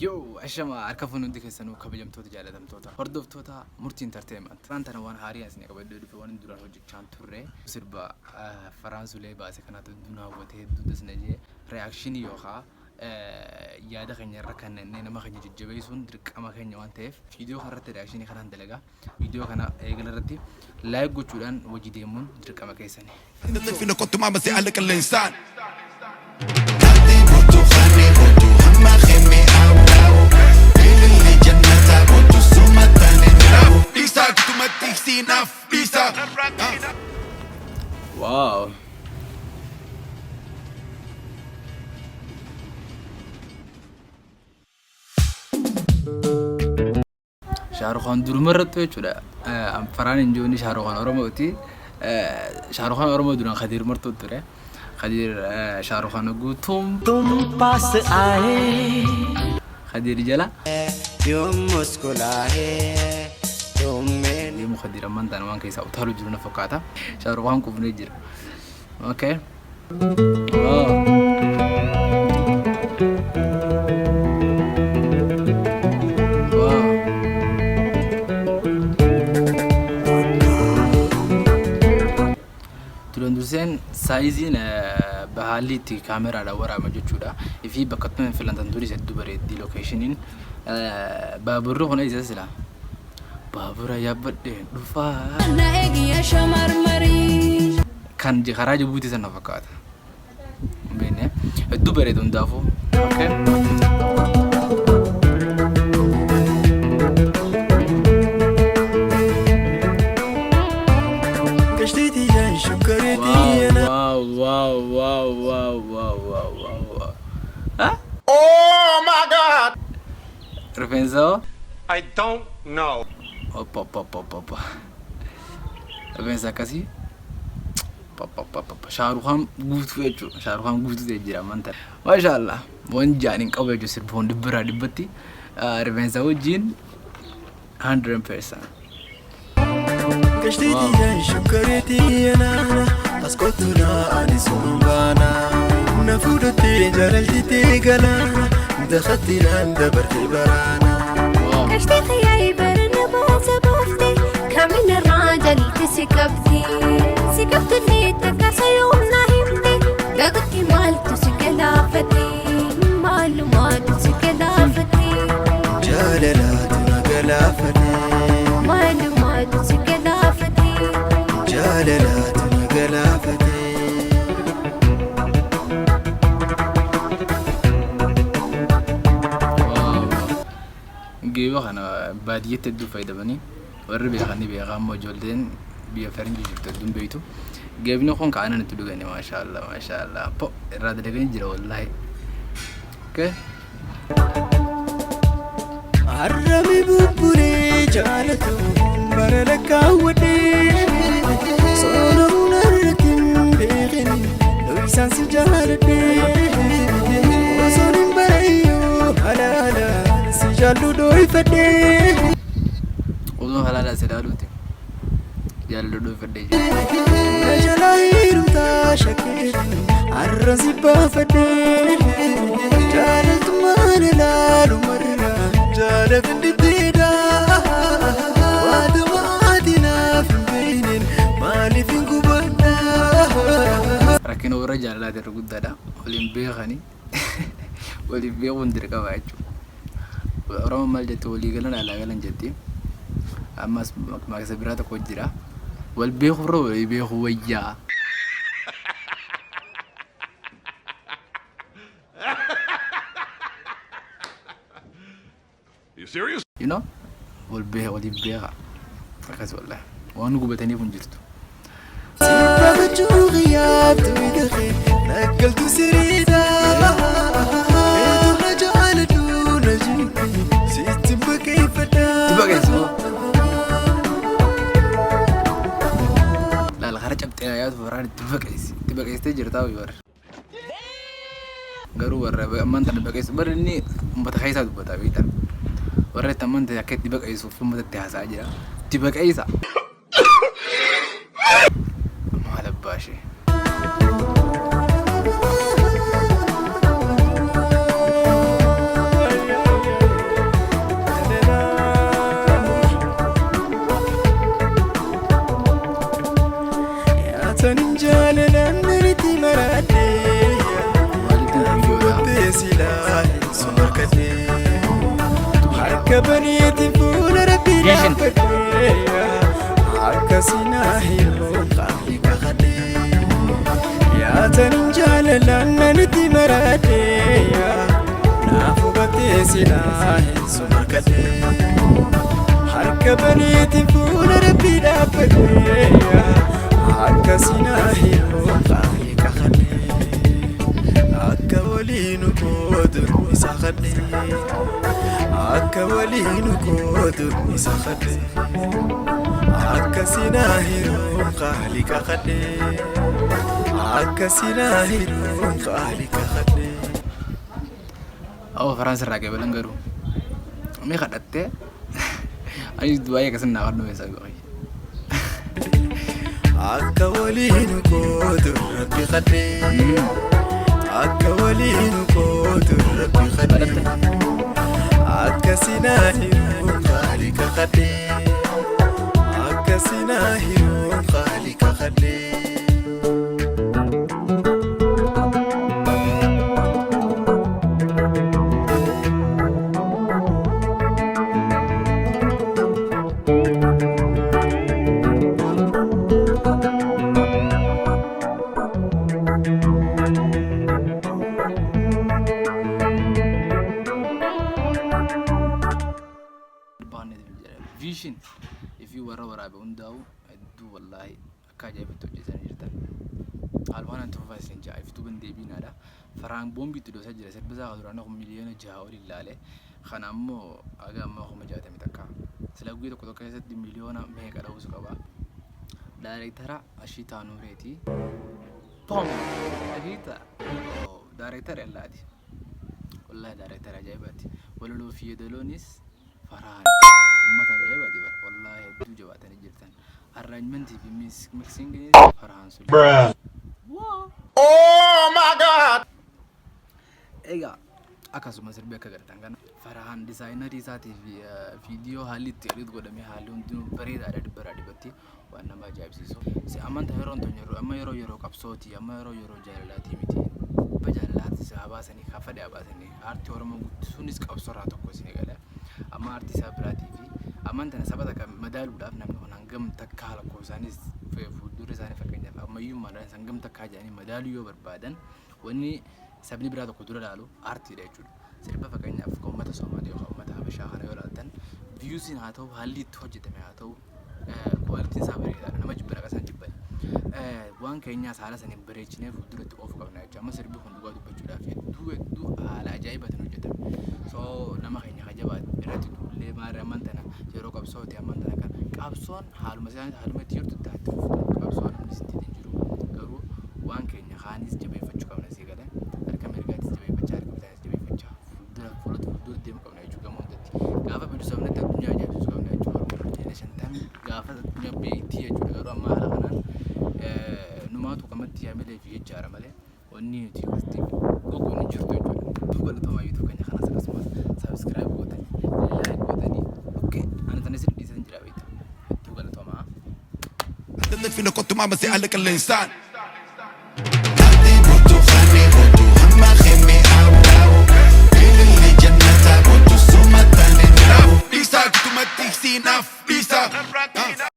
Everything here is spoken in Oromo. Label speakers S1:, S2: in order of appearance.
S1: Yo, ashama arkafun hundi keessanuu kabajamtoota jaallatamtoota hordoftoota murtii entertainment. Tana waan haarii asni qabadde dhufe waan duraan hojjechaan turre sirba Faraansulee baase kanaatu dunaa hawwatee duddas najee reaction yookaa yaada keenya irra kanneen nama keenya jajjabeessuun dirqama keenya waan ta'eef viidiyoo kanarratti reaction kanaan dalagaa viidiyoo kana eegala irratti like gochuudhaan hojii deemuun dirqama keessanii. Wow. Shahrukh Khan durmarrattu jechuudha. Faraan injoonni Shahrukh Khan Oromooti. Shahrukh Khan Oromoo duraan Khadir martuu ture. Khadir Shahrukh Khan guutum paas aaye. Khadir jala. Yoom muskulahe. Khadir amman tan waan keessa utaalu jiru na fakkaata. Shahrukh Khan kufnee jira. Okay. Wow. Sen size bahalitti kamera da wara majuchuda ifi bakatun filantan turi seddu bareedi location in baburu hona izasila babura yabadde dufa na egiya shamarmari kan je kharaje buti san fakata bene seddu bareedi ndafu okay. Huh?
S2: Oh my God!
S1: Repenso?
S2: I don't know.
S1: Opa. Repensa kasi? Papa. Shahrukh Khan guutu jechuudha. Shahrukh Khan guutu jira manta. Mashallah. Waan jaanin qabu jechuudha sirboon dibbira dibbatti. Repensa wajjin 100%.
S3: Kashtiti shukariti yana askotuna anisungana nafudati jalalti galana dakhatina dabarti barana
S4: kashtiti ibarna bazabafti kamina rajali tisikabti sikabti takasayuna himti dagti maltu sikalafati malumatu sikalafati
S3: jalalatu nagalafati
S4: malumatu sikalafati
S3: jalalatu nagalafati
S1: geeyo kana baadiyete du fayda bani warri beekani beeqam mojoldeen biya farinji jirto dum beeytu geebno kon ka anan tudugani ma sha Allah po irada degan jira wallahi okay
S3: arami bubure jalatu baralaka wadi solo narkin beegin loisan si jalade osonin barayo halala jalu doi fade
S1: uzo halala sedaluti jalu doi fade
S3: jalahiru ta shakir arrazi ba fade jalat man lalu marra jalab ndida wadwadina fi bainin mali fi gubada
S1: rakin ora jalala de rugudada olim beegani olim beegun dirka baaju Orang mal jatuh ligalan ala galan jati, amas maksa berata kau jira, wal behuro behuaya.
S2: You serious?
S1: You know, wal beha, akas wallah. Wanu gubatani pun jirtu.
S3: Siapa berjuang tu idake, nakal tu serida.
S1: Tibaqees jirtaa bar garuu warra amanta tibaqees bar inni ummata keessaa dubbata beekta warra amanta akka tibaqeesuuf ummata itti haasaa jira tibaqeesa maal abbaashee
S3: harka baniitiin fuula rabbii dhaabbadhee akkasina hiroo qaamni kakadhee yaataniin jaalalaan nanitti maradhee naaf hubattee silaa hin sumarkadhee harka baniitiin fuula rabbii dhaabbadhee akkasina hiroo qaamni kakadhee akka waliin koodur isa kadhee akka waliin koodur isa kadhee akkasina hiroo qaali kakadhee akkasina hiroo qaali kakadhee.
S1: أو فرنسا راجع بلنجرو مي خدته أي دوايا كسرنا قرنو يسوي
S3: akka waliin koodur rabbi kadhee akka waliin koodur rabbi kadhee akkasina hiroo qaali kakadhee akkasina hiroo qaali kakadhee.
S1: vision if you wara wara be undau du wallahi akaja be toje sanirta alwana to fasin ja if tu bande binada farang bombi to do sajira set baza gadurana ko miliyona jaawri lale khana ammo aga ma ko majata mitaka sila guido ko to kayset di miliyona me kada usu kaba directora ashita nureti pom agita director alladi wallahi director ajaibati wallo fi dolonis farhan ummata ajaibati wallahi du jawatani jirtan arrangement fi mixing farhan sul
S2: Oh my God!
S1: ega akasuma sirbe ka gartan kan farhan designer isati video halit terid godame halun dinu barid ada dibara dibati wanna ma jabsiso si amanta heron tonyo amma yoro kapsoti amma yoro jalalati miti bajalalati sahabasani khafade abasani arti ormo sunis kapsora to ko sinegala amma arti sabrati fi amanta sabata kam madalu daf namni onan gam takala ko sanis fe fudure sani fakanya amma yumma dan sangam takajani madalu yo barbadan wani sabni birada ko dura dalu arti da chudu sirba fakanya ko mata somali ko mata habasha khana yolatan views in hataw halit hojjete me hataw quality sabri da nama jibra kasan jibbal wan kenya sala sani berechne fudurati of qabna jama sirbi hundu gadu bachuda fi du ala ajaibatan hojjete so nama kenya hajabat irati dulle mara mantana jero qabsoti amantana kan qabson halu masan halu matiyurtu tahtu qabson amnisti dinjiru garu wan kenya khanis jibe fachu qabna sigala arka mergati jibe fachar qabta jibe facha fudura fudur dem qabna ju gamon datti gafa bidu sabna ta dunya ja su qabna ju generation tam gafa dunya be tiya ju garu amma hala kanan numatu kamati amele fi jara male wonni ti wasti gogo ni jirto ju dugal to ma youtube kanya khana sakasma subscribe godani like godani okay ana tanesir disan jira beta dugal to ma
S5: اللي فينا كنت ما مسألك الإنسان Lisa, que tu me dixi, naf, Lisa.